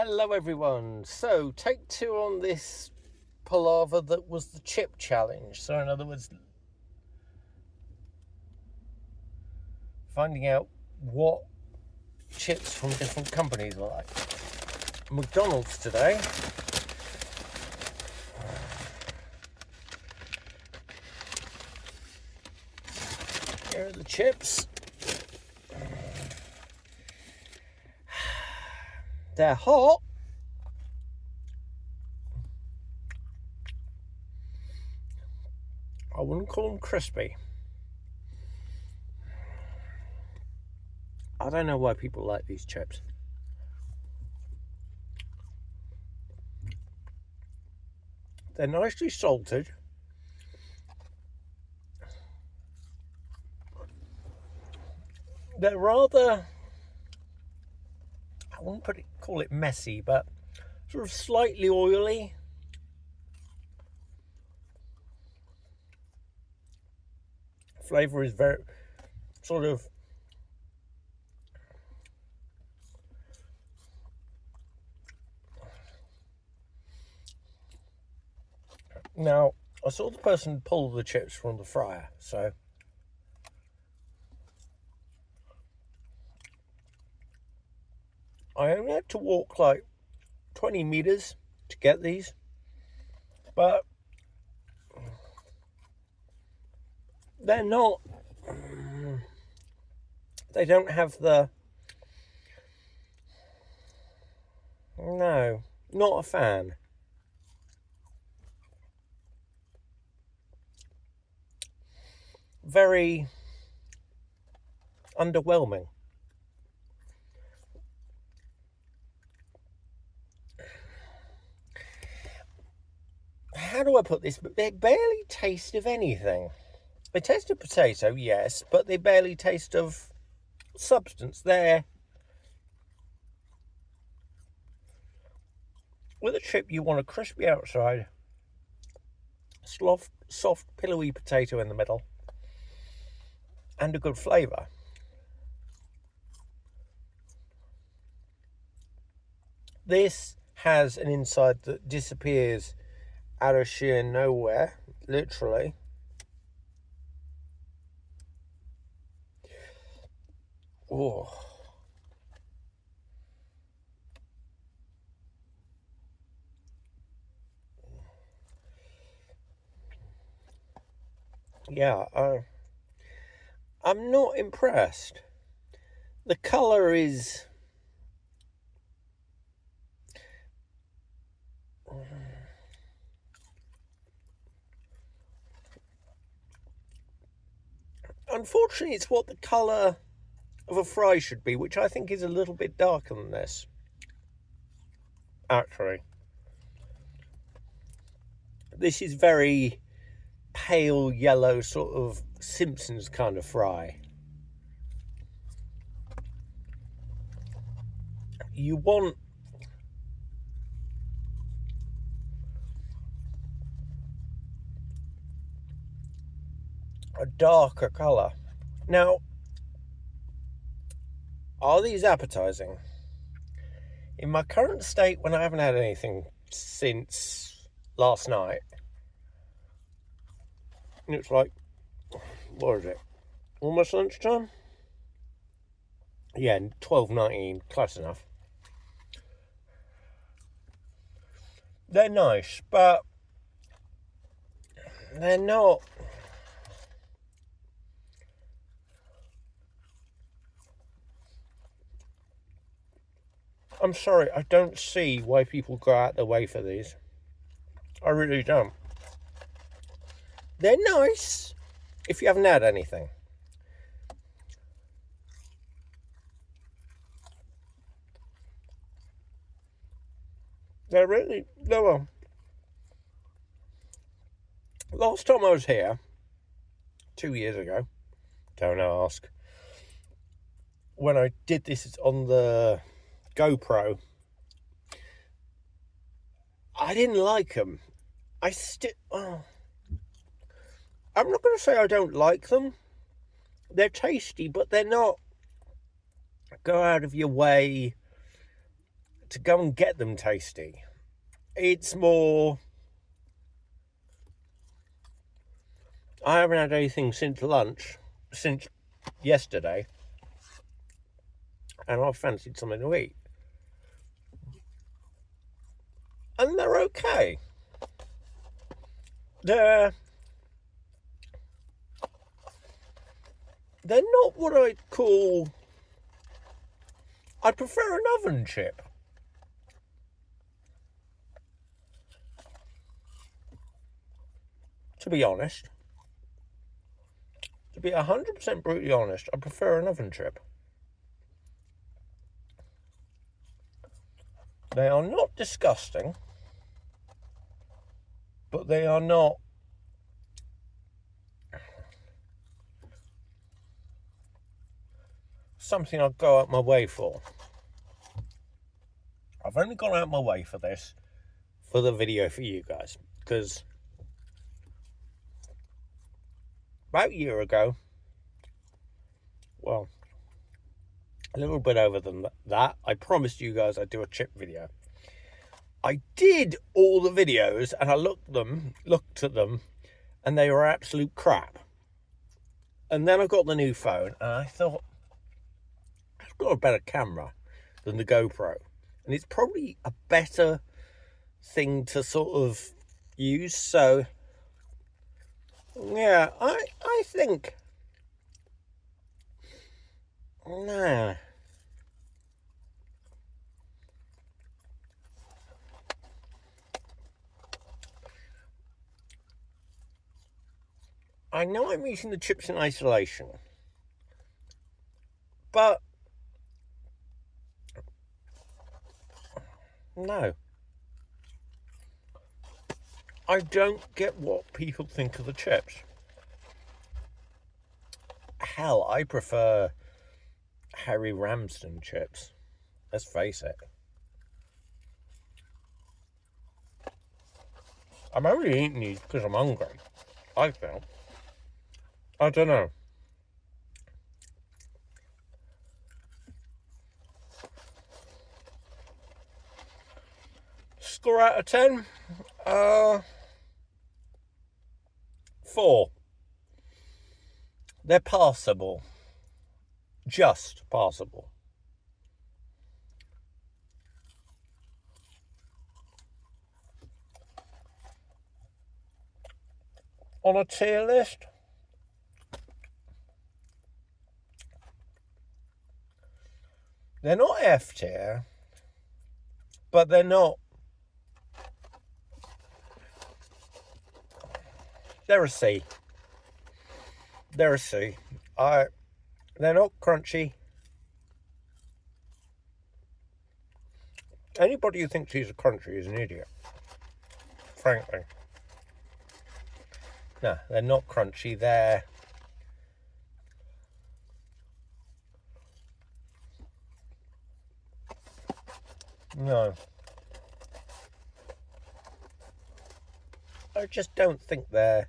Hello everyone. So take two on this palaver that was the chip challenge. So in other words, finding out what chips from different companies were like. McDonald's today. Here are the chips. They're hot. I wouldn't call them crispy. I don't know why people like these chips. They're nicely salted. They're rather, I wouldn't call it messy, but sort of slightly oily. Flavor is very sort of now. I saw the person pull the chips from the fryer, so I only had to walk like 20 meters to get these, but they're not, they don't have the, no, not a fan. Very underwhelming. How do I put this? They barely taste of anything. They taste of potato, yes, but they barely taste of substance. There, with a chip, you want a crispy outside, soft, pillowy potato in the middle, and a good flavour. This has an inside that disappears out of sheer nowhere, literally. Oh. Yeah, I'm not impressed. The colour is unfortunately it's what the colour of a fry should be, which I think is a little bit darker than this, actually. This is very pale yellow, sort of Simpsons kind of fry. You want a darker colour. Now, are these appetizing? In my current state, when I haven't had anything since last night, it's like, what is it? Almost lunchtime? Yeah, 12:19, close enough. They're nice, but they're not. I'm sorry, I don't see why people go out their way for these. I really don't. They're nice if you haven't had anything. They were. Last time I was here, 2 years ago, don't ask, when I did this on the GoPro, I didn't like them. I'm not going to say I don't like them. They're tasty, but they're not go out of your way to go and get them tasty. It's more, I haven't had anything since lunch, since yesterday, and I fancied something to eat. And they're okay. They're not what I'd call, I'd prefer an oven chip. To be honest. To be 100% brutally honest, I prefer an oven chip. They are not disgusting, but they are not something I'd go out my way for. I've only gone out my way for this, for the video for you guys, because about a year ago, well, a little bit over than that, I promised you guys I'd do a chip video. I did all the videos and I looked at them, and they were absolute crap. And then I got the new phone and I thought, I've got a better camera than the GoPro, and it's probably a better thing to sort of use. So yeah, I think, nah, I know I'm eating the chips in isolation, but no, I don't get what people think of the chips. Hell, I prefer Harry Ramsden chips. Let's face it. I'm only eating these because I'm hungry, I feel. I don't know. Score out of 10? 4. They're passable. Just passable. On a tier list, they're not F tier, but they're not, they're a C. They're a C. They're not crunchy. Anybody who thinks these are crunchy is an idiot, frankly. No, they're not crunchy. They're no. I just don't think they're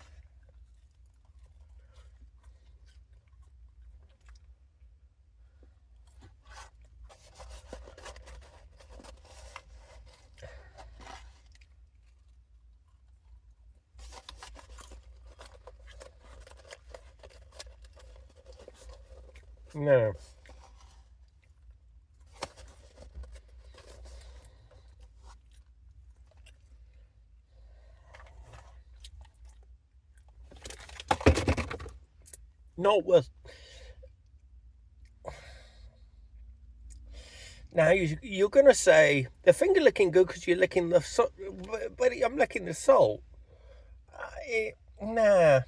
no. Not worth. Now you're gonna say the finger licking good because you're licking the salt, but I'm licking the salt. Nah,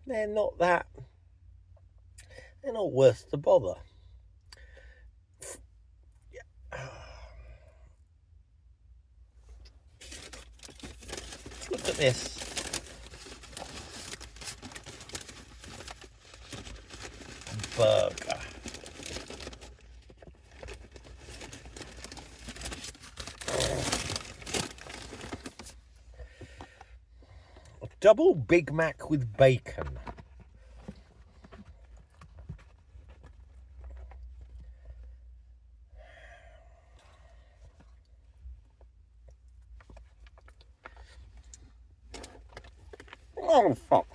they're not that. They're not worth the bother. Look at this. Burger. Double Big Mac with bacon. Oh, fuck.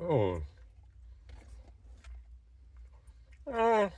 Oh. Uh,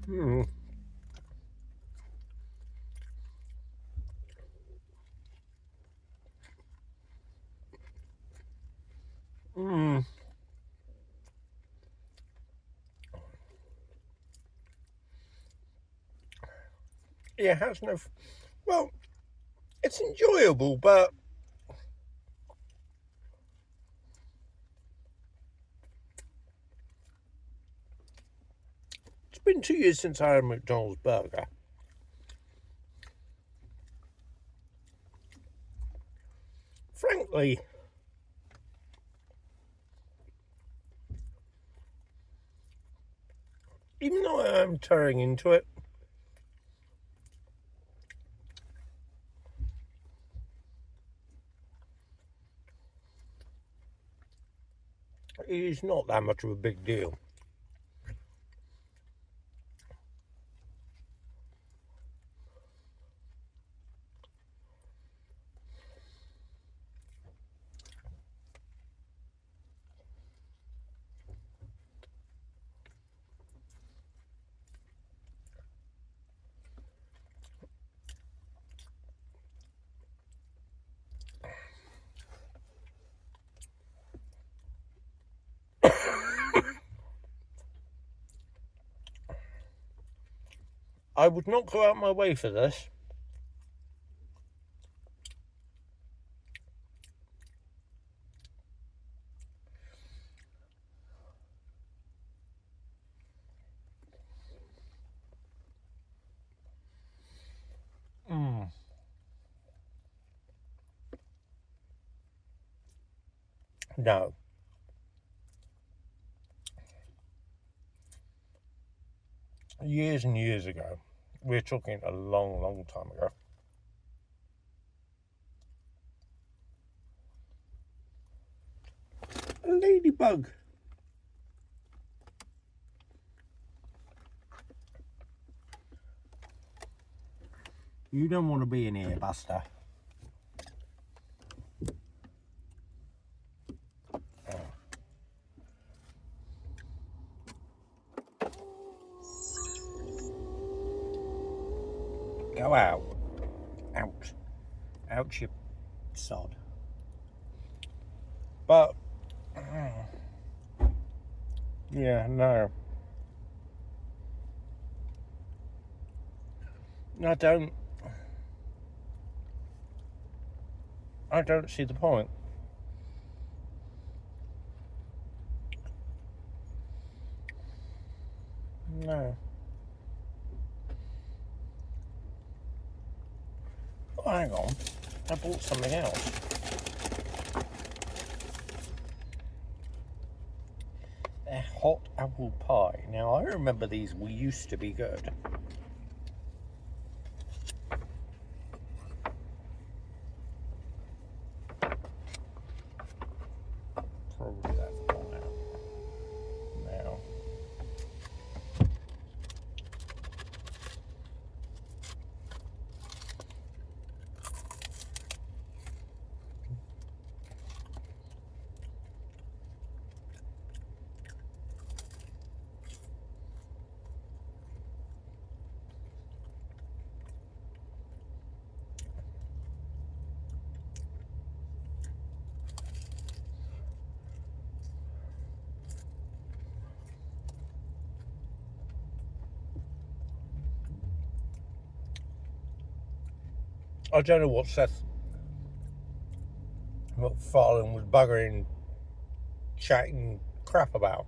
mm, mm. Yeah, it has no. Well, it's enjoyable, but it's been 2 years since I had a McDonald's burger. Frankly, even though I am tearing into it, it is not that much of a big deal. I would not go out my way for this. Mm. No. Years and years ago. We're talking a long, long time ago. A ladybug. You don't want to be in here, Buster. Go out. Out. Out, you sod. But, yeah, no. I don't see the point. No. Oh, hang on. I bought something else. A hot apple pie. Now, I remember these used to be good. Probably that's gone out now. I don't know what Seth MacFarlane was buggering, chatting crap about.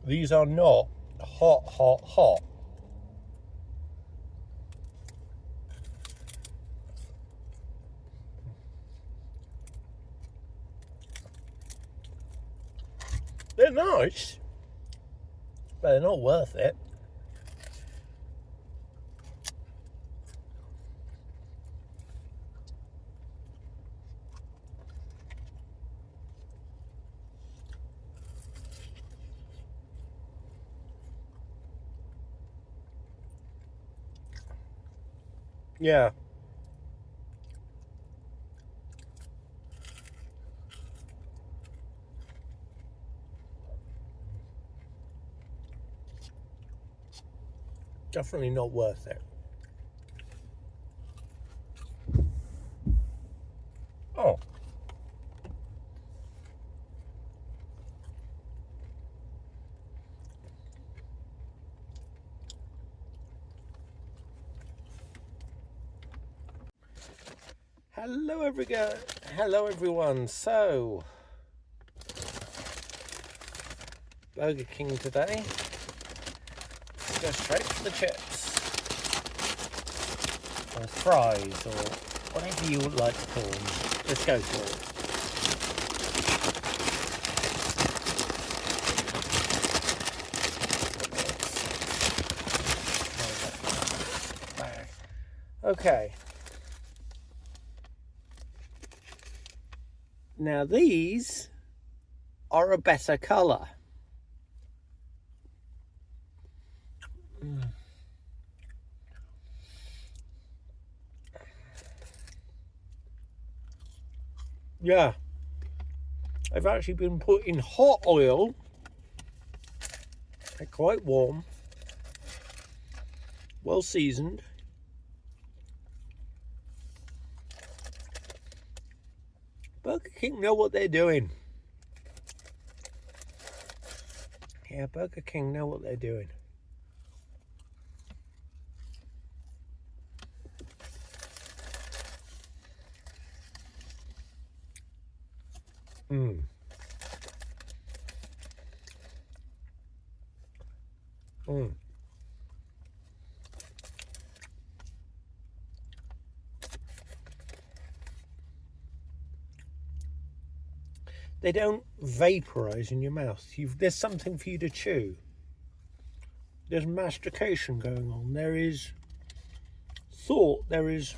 These are not hot, hot, hot. They're nice, but they're not worth it. Yeah. Definitely not worth it. Oh. Hello everyone. So, Burger King today. Go straight for the chips. Or fries, or whatever you would like to call them. Let's go for it. Okay. Now these are a better colour. Yeah. They've actually been put in hot oil. They're quite warm. Well seasoned. Burger King know what they're doing. Yeah, Burger King know what they're doing. They don't vaporize in your mouth. There's something for you to chew. There's mastication going on. There is thought. There is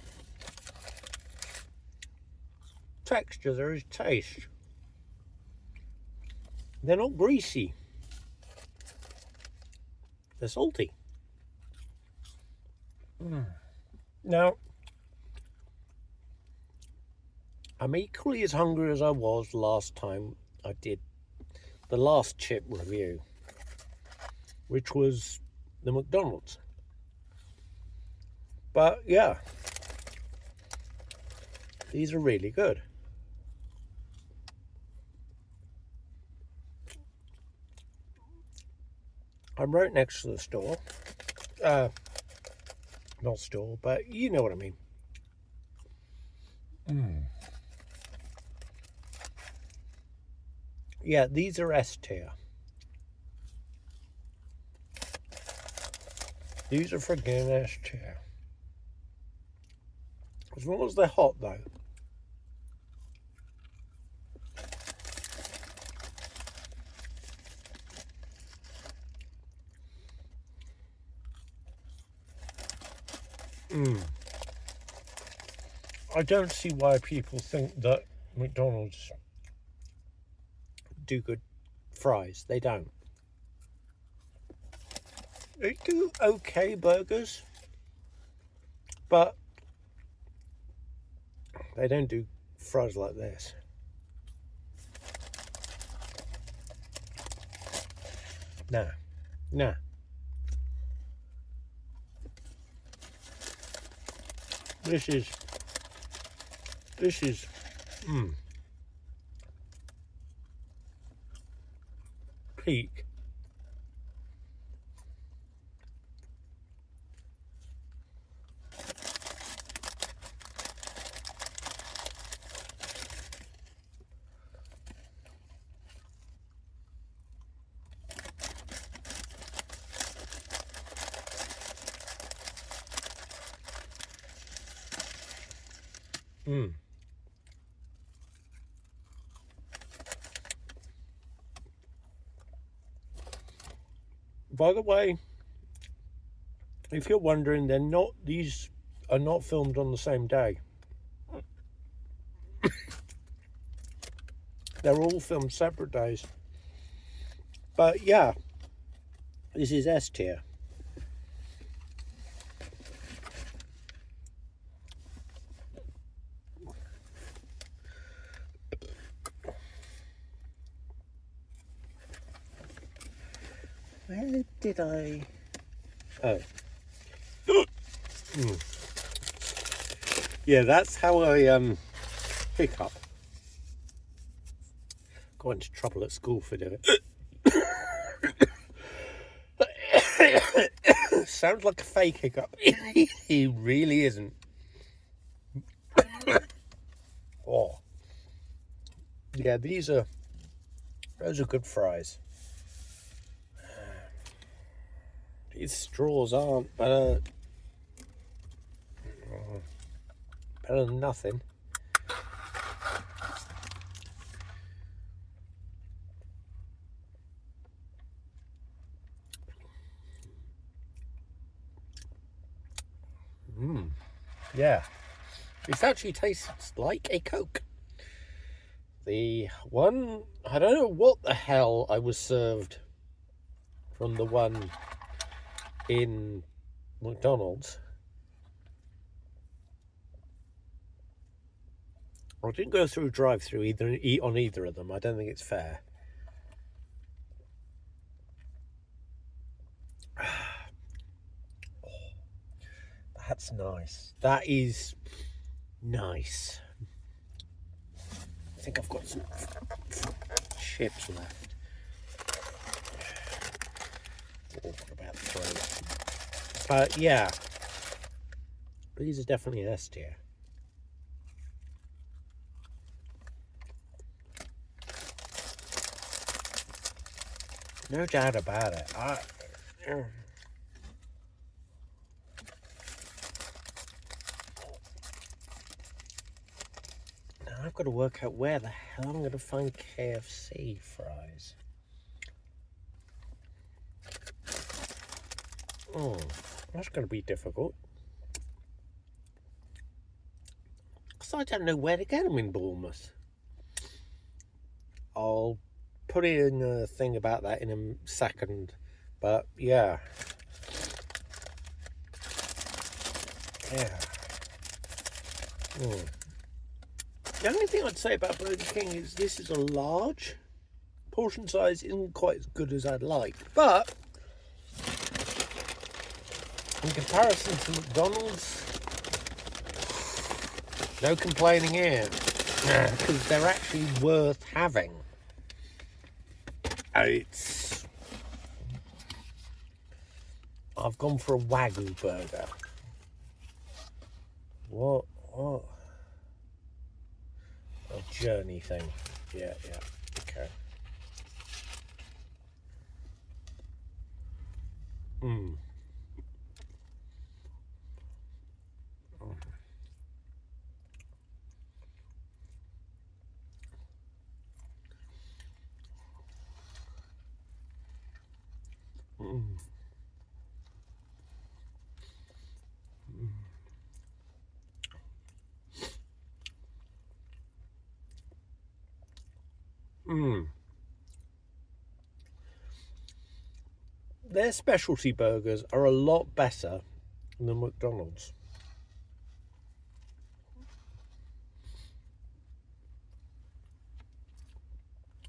texture. There is taste. They're not greasy. They're salty. Now, I'm equally as hungry as I was last time I did the last chip review, which was the McDonald's. But yeah, these are really good. I'm right next to the store. Not store, but you know what I mean. Yeah, these are S tier. These are friggin' S tier. As long as they're hot, though. I don't see why people think that McDonald's do good fries. They don't. They do okay burgers, but they don't do fries like this. Nah. This is peak. By the way, if you're wondering, these are not filmed on the same day. They're all filmed separate days. But yeah, this is S tier. Where did I... Oh. Yeah, that's how I hiccup. Got into trouble at school for doing it. Sounds like a fake hiccup. He really isn't. Oh. Yeah, those are good fries. These straws aren't better than nothing. Yeah, this actually tastes like a Coke. The one, I don't know what the hell I was served from the one in McDonald's. I didn't go through drive-through on either of them. I don't think it's fair. Oh, that's nice. That is nice. I think I've got some chips left. Oh, about 3. But yeah, these are definitely S tier. No doubt about it. Now I've got to work out where the hell I'm going to find KFC fries. Oh, that's going to be difficult. Because I don't know where to get them in Bournemouth. I'll put in a thing about that in a second, but yeah. The only thing I'd say about Burger King is this is a large. Portion size isn't quite as good as I'd like, but in comparison to McDonald's, no complaining here, because they're actually worth having. I've gone for a Wagyu burger. What? A journey thing. Yeah, okay. Their specialty burgers are a lot better than McDonald's.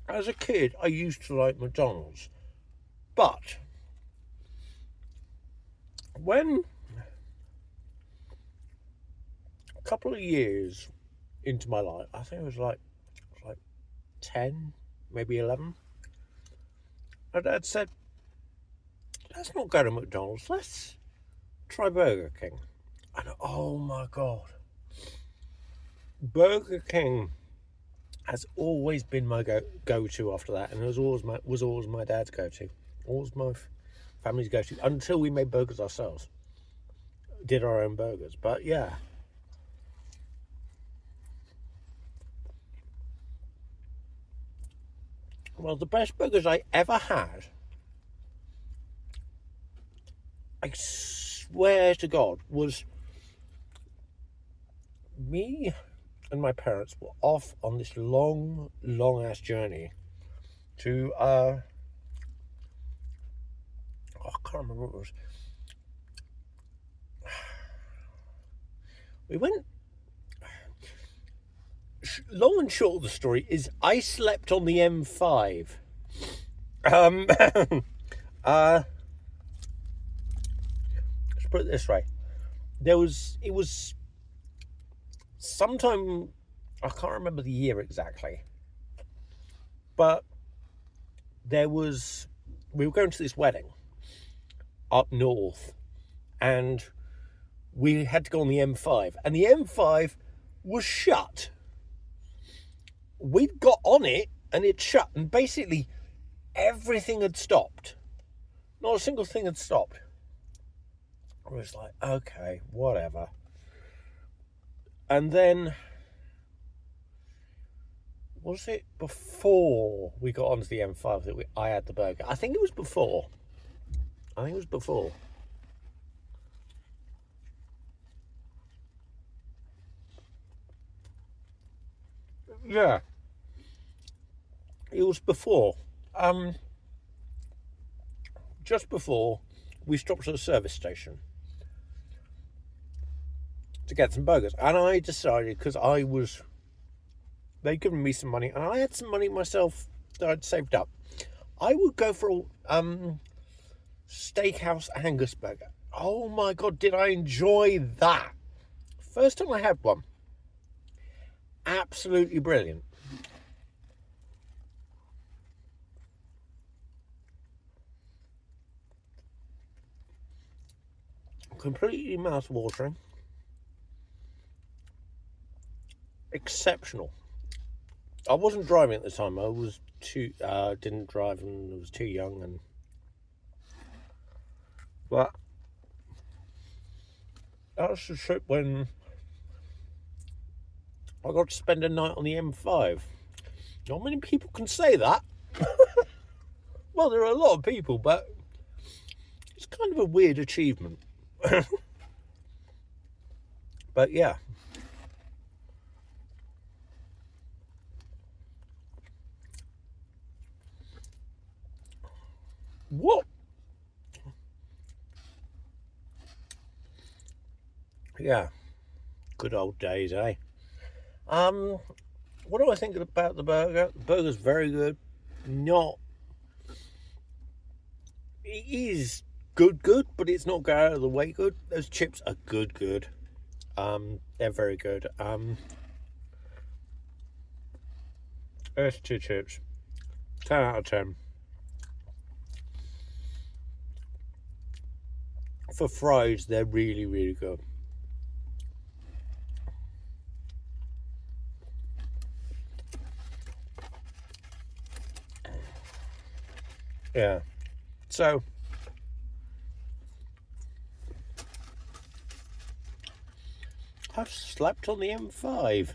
As a kid, I used to like McDonald's, but when a couple of years into my life, I think it was like 10, maybe 11, my dad said, let's not go to McDonald's, let's try Burger King. And oh my God, Burger King has always been my go-to after that, and it was always my dad's go-to, always my family's go-to, until we made burgers ourselves, did our own burgers. But yeah, Well, the best burgers I ever had, I swear to God, was me and my parents were off on this long ass journey to I can't remember what it was. We went. Long and short of the story is I slept on the M5. Let's put it this way. It was sometime, I can't remember the year exactly, but we were going to this wedding up north, and we had to go on the M5, and the M5 was shut. We'd got on it and it shut, and basically everything had stopped. Not a single thing had stopped. I was like, okay, whatever. And then, was it before we got onto the M5 that I had the burger? I think it was before. Yeah. It was before. Just before we stopped at a service station to get some burgers. And I decided, because they'd given me some money, and I had some money myself that I'd saved up, I would go for a steakhouse Angus burger. Oh my God, did I enjoy that. First time I had one. Absolutely brilliant. Completely mouth-watering. Exceptional. I wasn't driving at the time. I was didn't drive and I was too young, but that was the trip when I got to spend a night on the M5. Not many people can say that. Well, there are a lot of people, but it's kind of a weird achievement. But yeah. What? Yeah. Good old days, eh? What do I think about the burger? The burger's very good. It is good, but it's not go out of the way good. Those chips are good. They're very good. There's two chips. 10 out of 10. For fries, they're really good. Yeah. So, I've slept on the M5.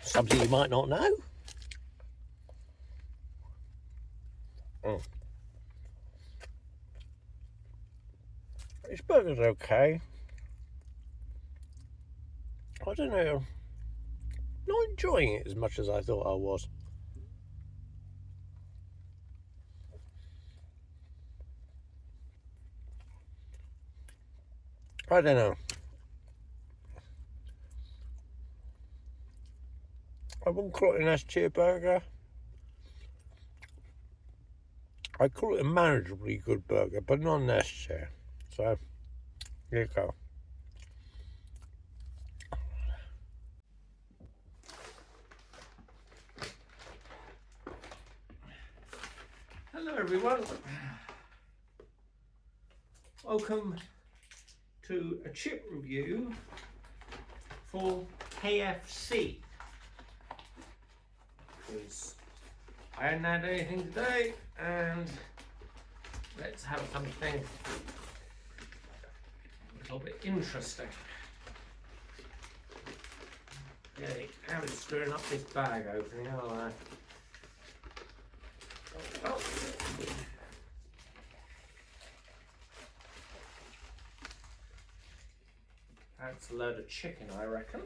Something you might not know. This burger's okay. I don't know. Not enjoying it as much as I thought I was. I don't know. I wouldn't call it an S-tier burger. I'd call it a manageably good burger, but not an S-tier. So, here you go. Hello everyone. Welcome to a chip review for KFC. Because I hadn't had anything today, and let's have something a little bit interesting. Yeah, how is screwing up this bag opening, aren't I? Oh. That's a load of chicken, I reckon.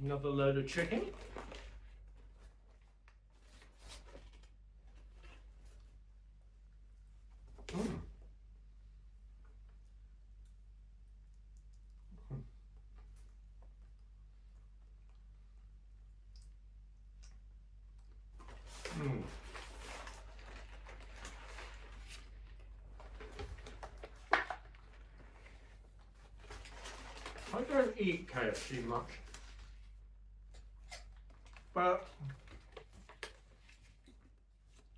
Another load of chicken. I don't eat KFC much, but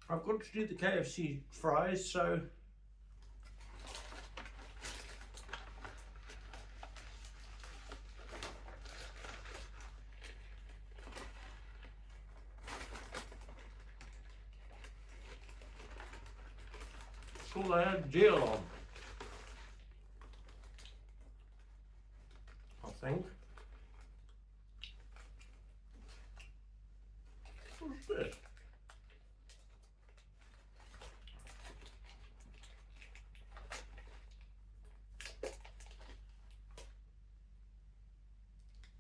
I've got to do the KFC fries, so that's all I had a deal on, I think. What's this?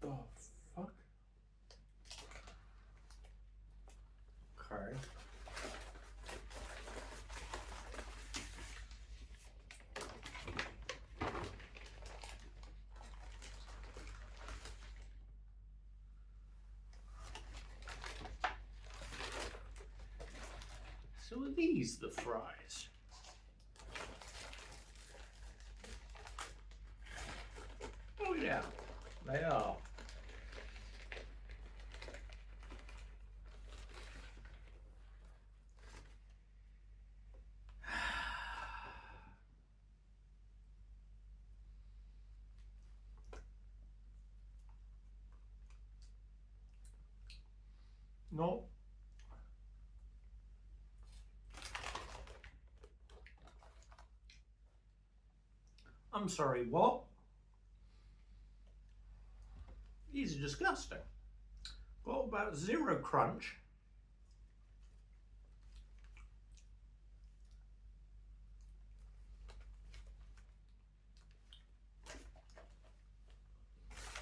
Oh, fuck. Okay. So are these the fries? Oh yeah, they are. No. I'm sorry, what? These are disgusting. Got about zero crunch.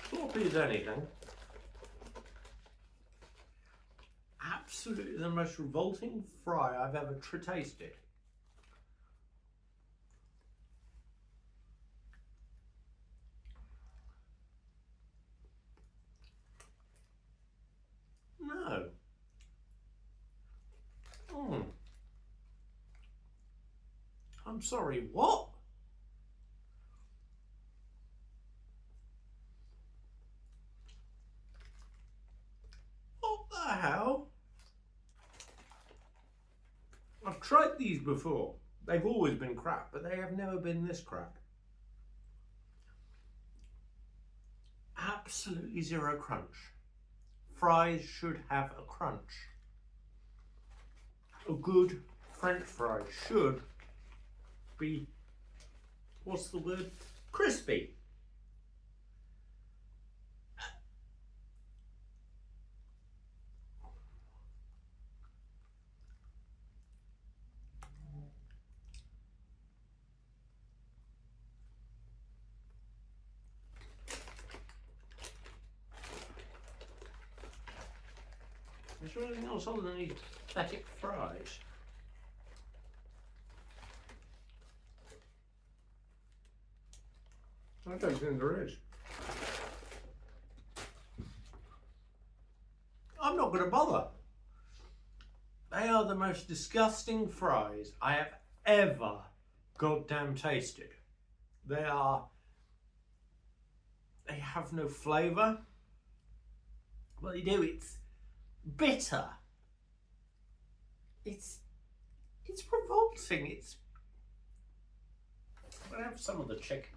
Sloppy as anything. Absolutely the most revolting fry I've ever tasted. No. I'm sorry, what? What the hell? I've tried these before. They've always been crap, but they have never been this crap. Absolutely zero crunch. Fries should have a crunch. A good French fry should be, what's the word? Crispy. Is there anything else other than these pathetic fries? I don't think there is. I'm not going to bother. They are the most disgusting fries I have ever goddamn tasted. They have no flavour. What they do, it's bitter. It's revolting. I'm gonna have some of the chicken.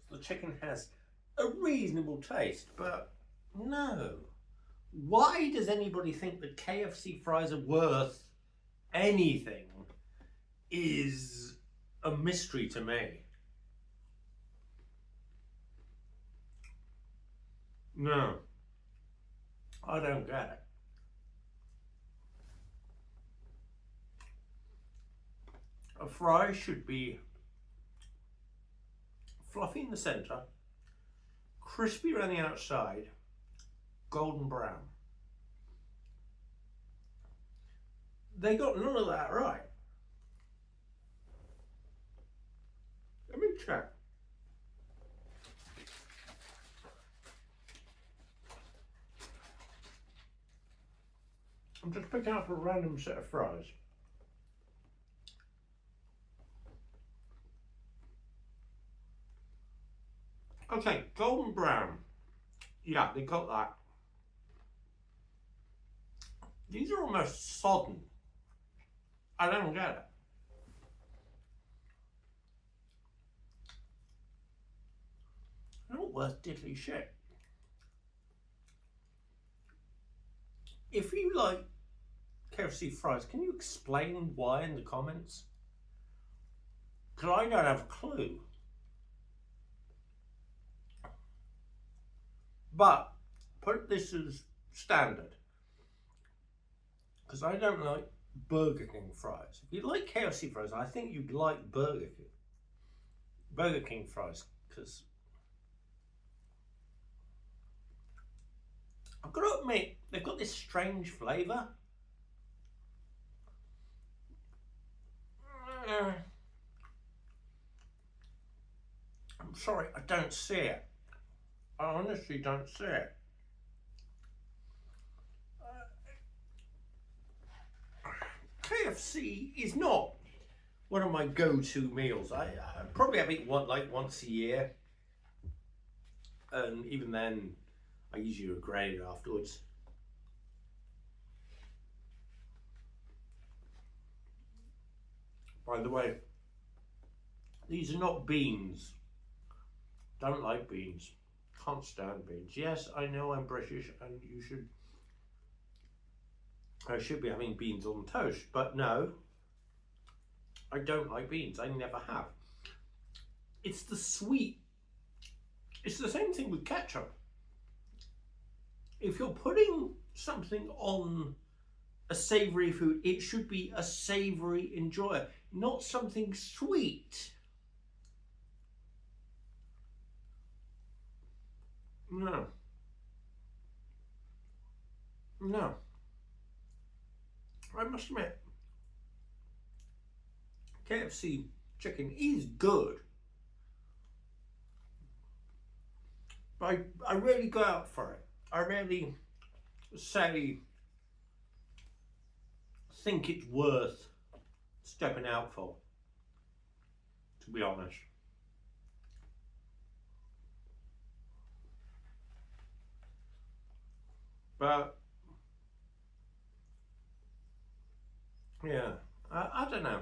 The chicken has a reasonable taste, but no. Why does anybody think that KFC fries are worth anything is a mystery to me. No, I don't get it. A fry should be fluffy in the centre, crispy around the outside, golden brown. They got none of that right. Let me check. I'm just picking up a random set of fries. Okay, golden brown. Yeah, they got that. These are almost sodden. I don't get it. They're not worth diddly shit. If you like KFC fries, can you explain why in the comments? Because I don't have a clue. But put this as standard, because I don't like Burger King fries. If you like KFC fries, I think you'd like Burger King fries, because I've got to admit, they've got this strange flavour. I'm sorry, I don't see it. I honestly don't see it. KFC is not one of my go-to meals. I probably have it once a year, and even then, I usually regret it afterwards. By the way, these are not beans. Don't like beans. Can't stand beans. Yes, I know I'm British and I should be having beans on toast, but no, I don't like beans. I never have. It's the sweet. It's the same thing with ketchup. If you're putting something on a savoury food, it should be a savoury enjoyer, not something sweet. No. No. I must admit, KFC chicken is good, but I really go out for it. I really think it's worth stepping out for, to be honest. But yeah, I don't know.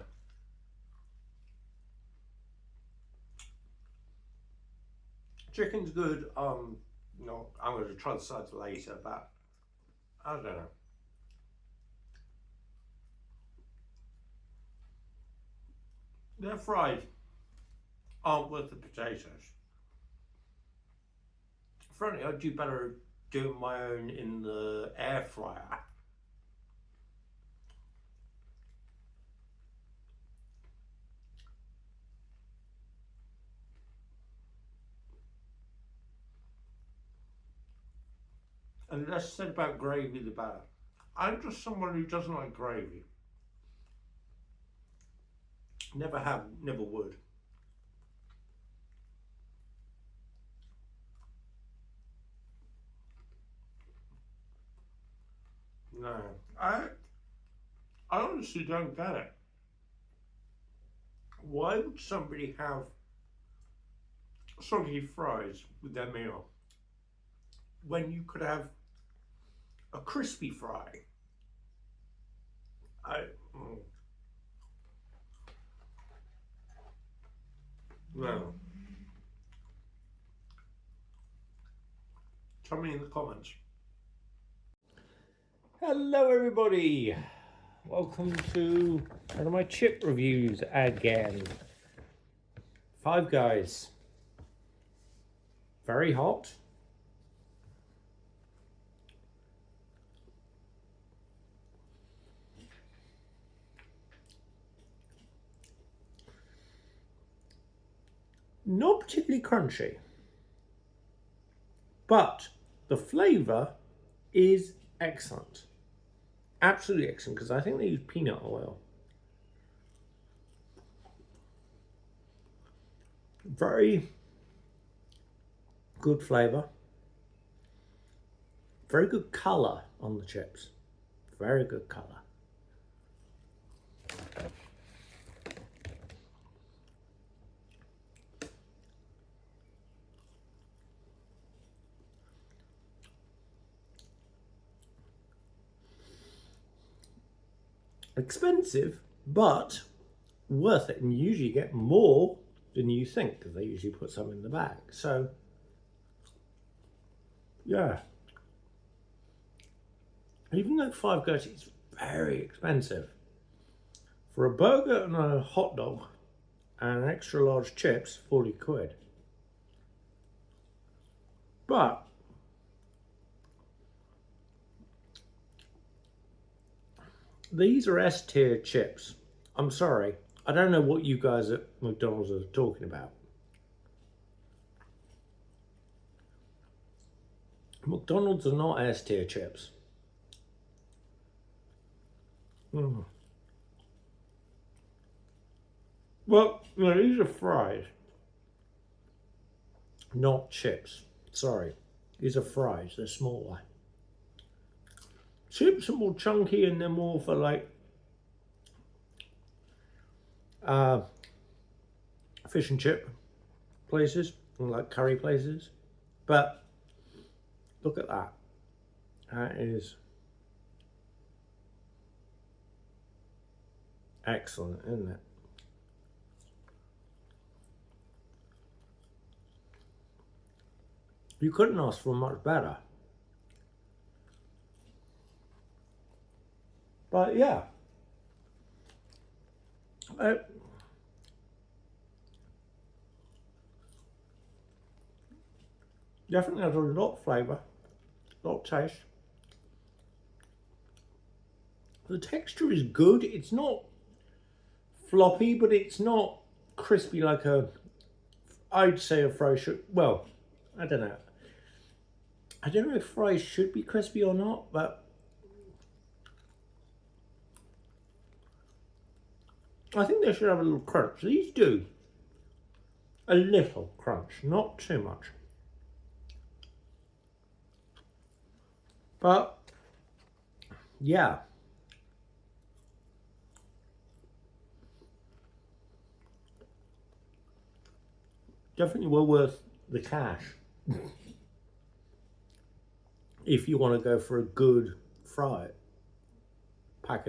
Chicken's good. No, I'm going to try the sides later, but I don't know. Their fries aren't worth the potatoes. Frankly, I'd do better doing my own in the air fryer. And the less said about gravy, the better. I'm just someone who doesn't like gravy. Never have, never would. No, I honestly don't get it. Why would somebody have soggy fries with their meal when you could have a crispy fry? No. Tell me in the comments. Hello everybody. Welcome to one of my chip reviews again. Five Guys. Very hot. Not particularly crunchy, but the flavour is excellent. Absolutely excellent, because I think they use peanut oil. Very good flavour. Very good colour on the chips. Very good colour. Expensive, but worth it, and you usually get more than you think, because they usually put some in the bag. So yeah, even though Five Guys is very expensive, for a burger and a hot dog and extra large chips, 40 quid. But these are S-tier chips. I'm sorry, I don't know what you guys at McDonald's are talking about. McDonald's are not S-tier chips. Well, no, these are fries, not chips. Sorry, these are fries, they're smaller. Chips are more chunky and they're more for like fish and chip places and like curry places. But look at that. That is excellent, isn't it? You couldn't ask for much better. But yeah, definitely has a lot of flavour, a lot of taste. The texture is good. It's not floppy, but it's not crispy like I'd say a fry should. Well, I don't know. I don't know if fries should be crispy or not, but I think they should have a little crunch. These do. A little crunch, not too much. But, yeah. Definitely well worth the cash. If you want to go for a good packet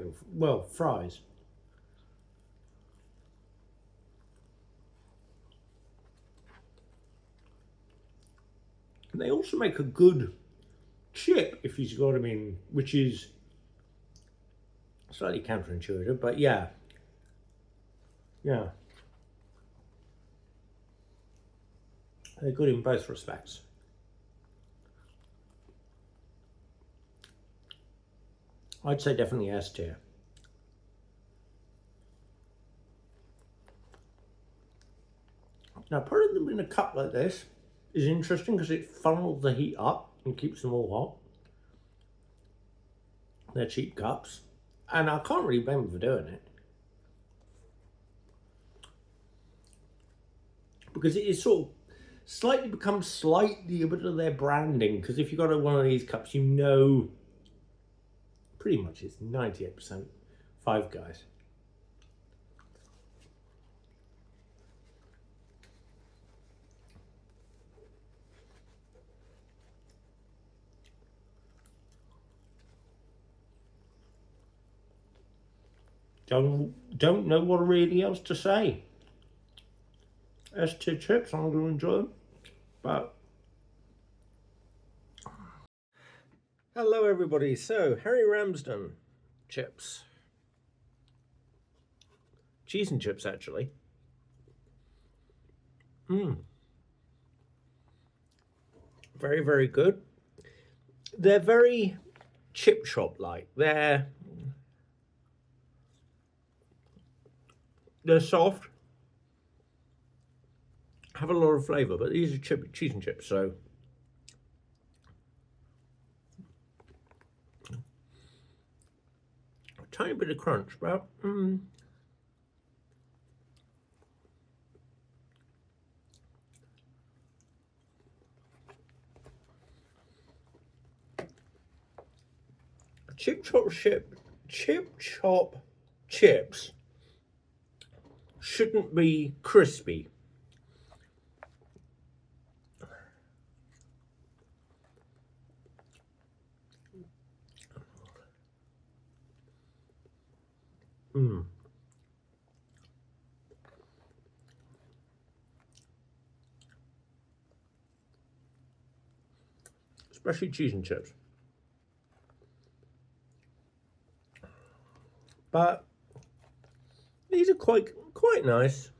of, well, fries. And they also make a good chip, if you see what I mean, which is slightly counterintuitive, but yeah. Yeah. They're good in both respects. I'd say definitely S tier. Now, putting them in a cup like this is interesting because it funnels the heat up and keeps them all hot. They're cheap cups, and I can't really blame them for doing it, because it is sort of slightly becomes slightly a bit of their branding. Because if you got one of these cups, you know pretty much it's 98% Five Guys. Don't know what really else to say. S-tier chips, I'm going to enjoy them, but Hello everybody, so Harry Ramsden chips. Cheese and chips actually. Very, very good. They're very chip shop like. They're soft, have a lot of flavour, but these are cheese and chips, so a tiny bit of crunch, but chip chop chips shouldn't be crispy. Especially cheese and chips. But these are quite nice.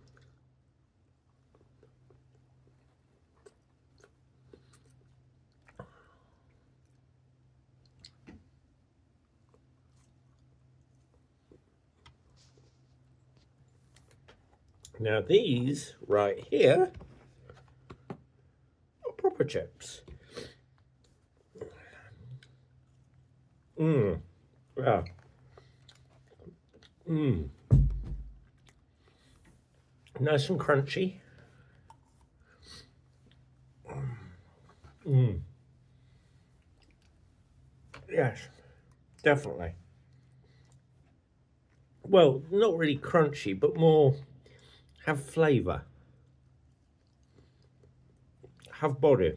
Now these right here are proper chips. Yeah. Nice and crunchy. Yes, definitely. Well, not really crunchy, but more have flavour, have body.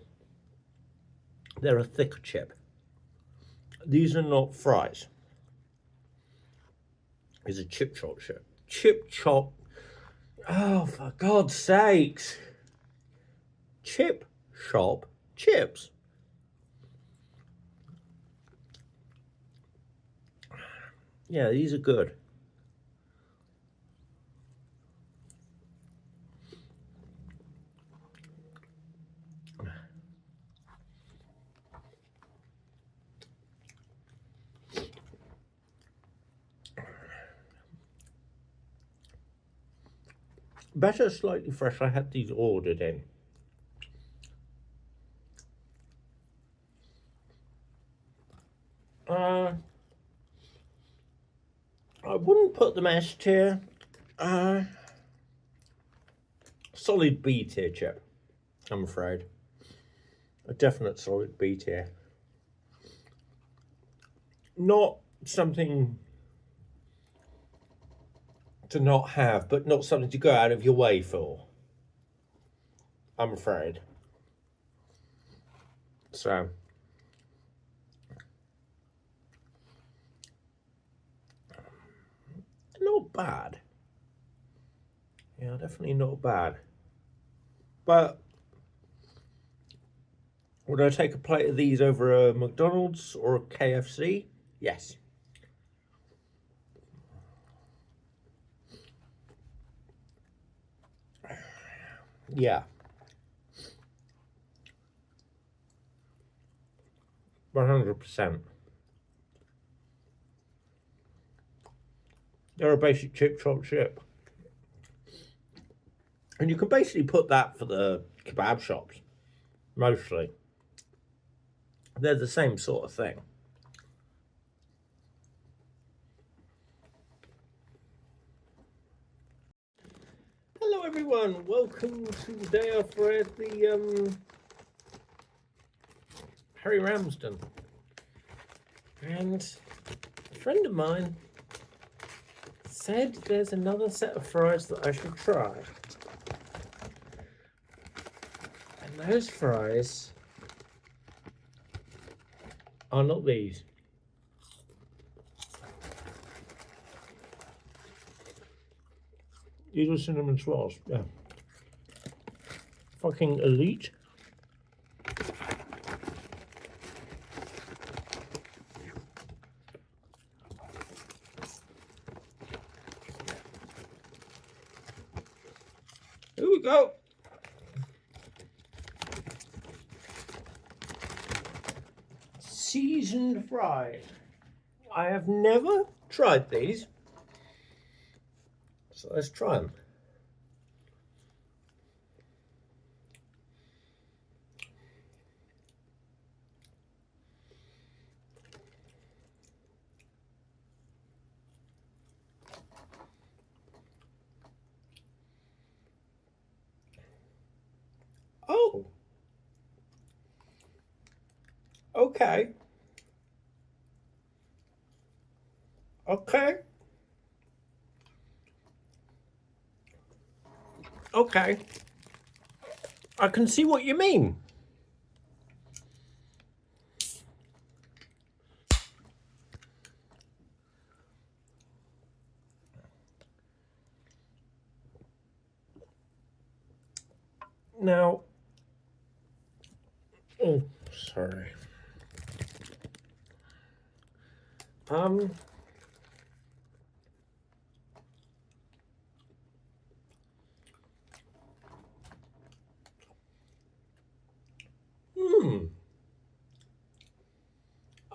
They're a thicker chip. These are not fries. It's a chip chop chip. Chip chop. Oh, for God's sakes. Chip shop chips. Yeah, these are good. Better slightly fresh. I had these ordered in. I wouldn't put them S tier. Solid B tier chip, I'm afraid. A definite solid B tier. Not something to not have, but not something to go out of your way for, I'm afraid. So not bad. Yeah, definitely not bad. But would I take a plate of these over a McDonald's or a KFC? Yes. Yeah. 100%. They're a basic chip chop chip. And you can basically put that for the kebab shops, mostly. They're the same sort of thing. Hello everyone, welcome to the day after I had the Harry Ramsden. And a friend of mine said there's another set of fries that I should try. And those fries are not these. These are cinnamon swirls, yeah. Fucking elite. go. Seasoned fries. I have never tried these, so let's try them. Oh, okay. Okay. Okay. I can see what you mean. Now, oh, sorry. Um,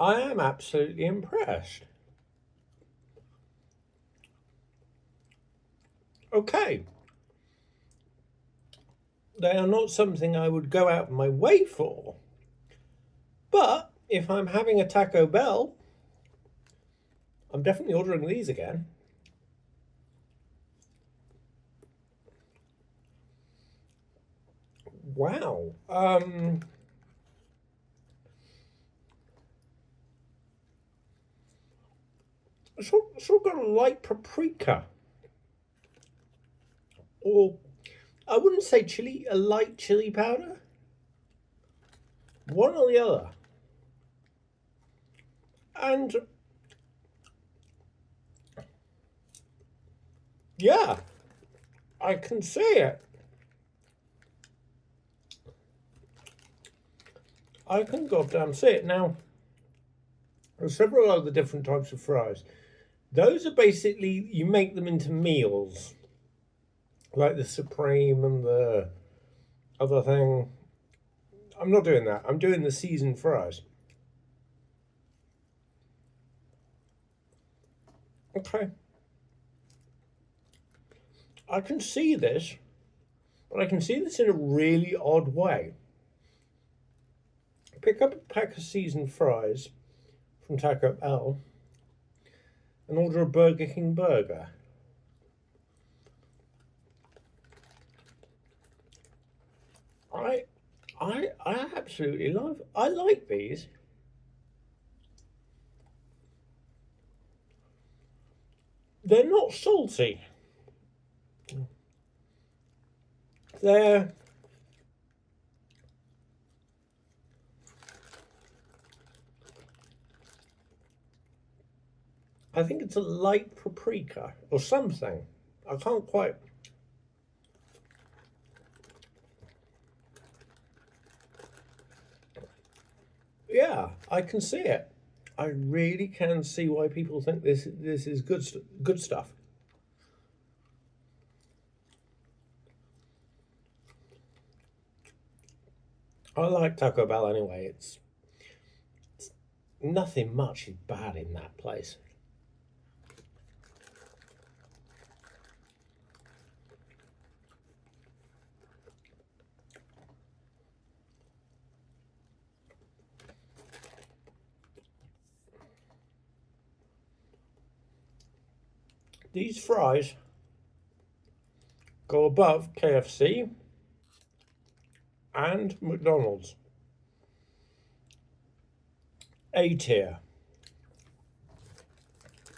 I am absolutely impressed. Okay. They are not something I would go out of my way for. But if I'm having a Taco Bell, I'm definitely ordering these again. Wow. Sort of got a light paprika. Or I wouldn't say chili, a light chili powder. One or the other. And yeah, I can see it. I can goddamn see it. Now, there's several other different types of fries. Those are basically, you make them into meals. Like the Supreme and the other thing. I'm not doing that. I'm doing the seasoned fries. Okay. I can see this, but I can see this in a really odd way. Pick up a pack of seasoned fries from Taco Bell and order a Burger King burger. I absolutely love. I like these. They're not salty. They're I think it's a light paprika or something. I can't quite. Yeah, I can see it. I really can see why people think this is good stuff. I like Taco Bell anyway. It's nothing much is bad in that place. These fries go above KFC and McDonald's. A tier.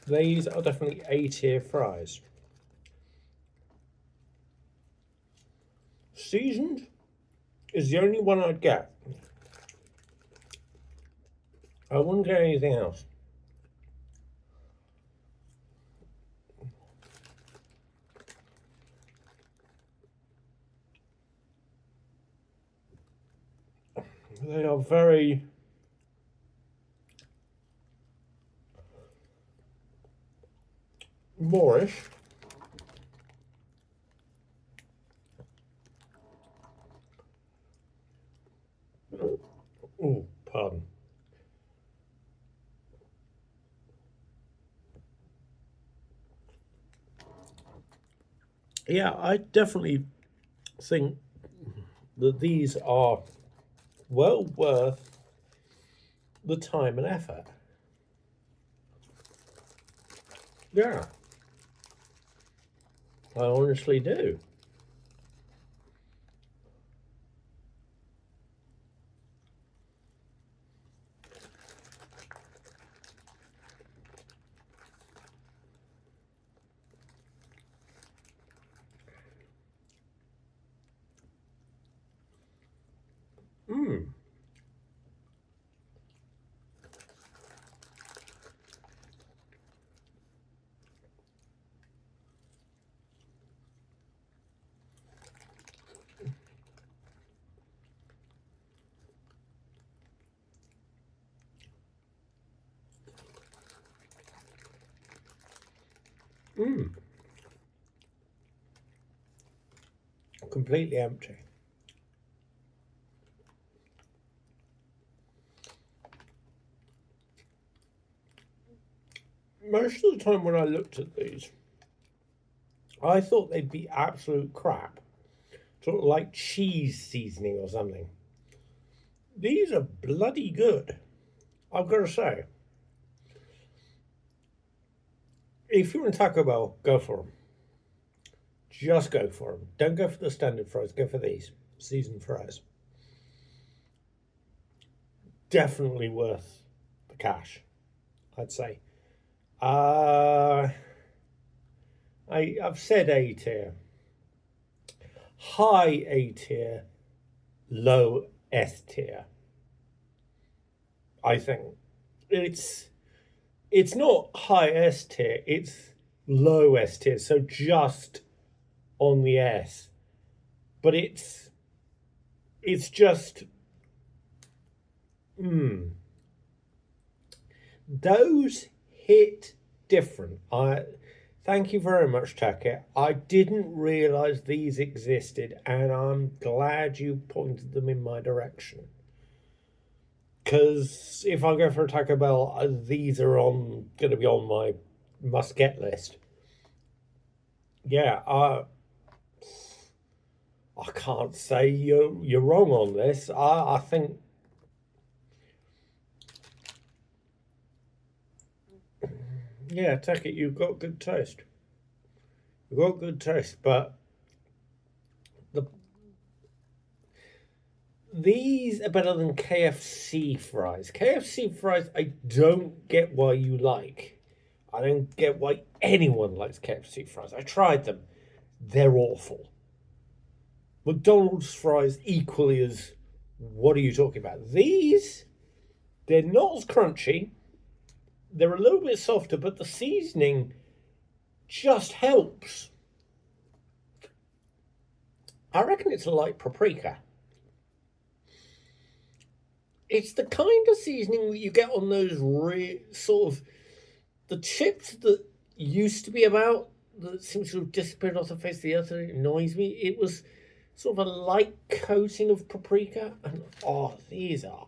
These are definitely A tier fries. Seasoned is the only one I'd get. I wouldn't get anything else. They are very Moorish. Oh, pardon. Yeah, I definitely think that these are well worth the time and effort. Yeah, I honestly do. Mm. Mm. Completely empty. Most of the time when I looked at these, I thought they'd be absolute crap. Sort of like cheese seasoning or something. These are bloody good, I've got to say. If you're in Taco Bell, go for them. Just go for them. Don't go for the standard fries. Go for these seasoned fries. Definitely worth the cash, I'd say. Uh, I've said A tier, high A tier, low S tier. I think it's not high S tier. It's low S tier. So just on the S, but it's just those hit different. I thank you very much, Taka. I didn't realize these existed, and I'm glad you pointed them in my direction. Because if I go for a Taco Bell, these are going to be on my must get list. Yeah, I can't say you're wrong on this. I think yeah, take it. You've got good taste. You've got good taste, but the these are better than KFC fries. KFC fries, I don't get why you like. I don't get why anyone likes KFC fries. I tried them; they're awful. McDonald's fries equally as. What are you talking about? These, they're not as crunchy. They're a little bit softer, but the seasoning just helps. I reckon it's a light paprika. It's the kind of seasoning that you get on those sort of the chips that used to be about that seems to have disappeared off the face of the earth. And it annoys me. It was sort of a light coating of paprika, and oh, these are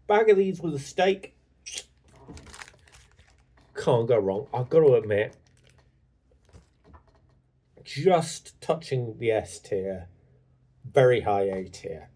bag of these with a steak. Can't go wrong. I've got to admit, just touching the S tier, very high A tier.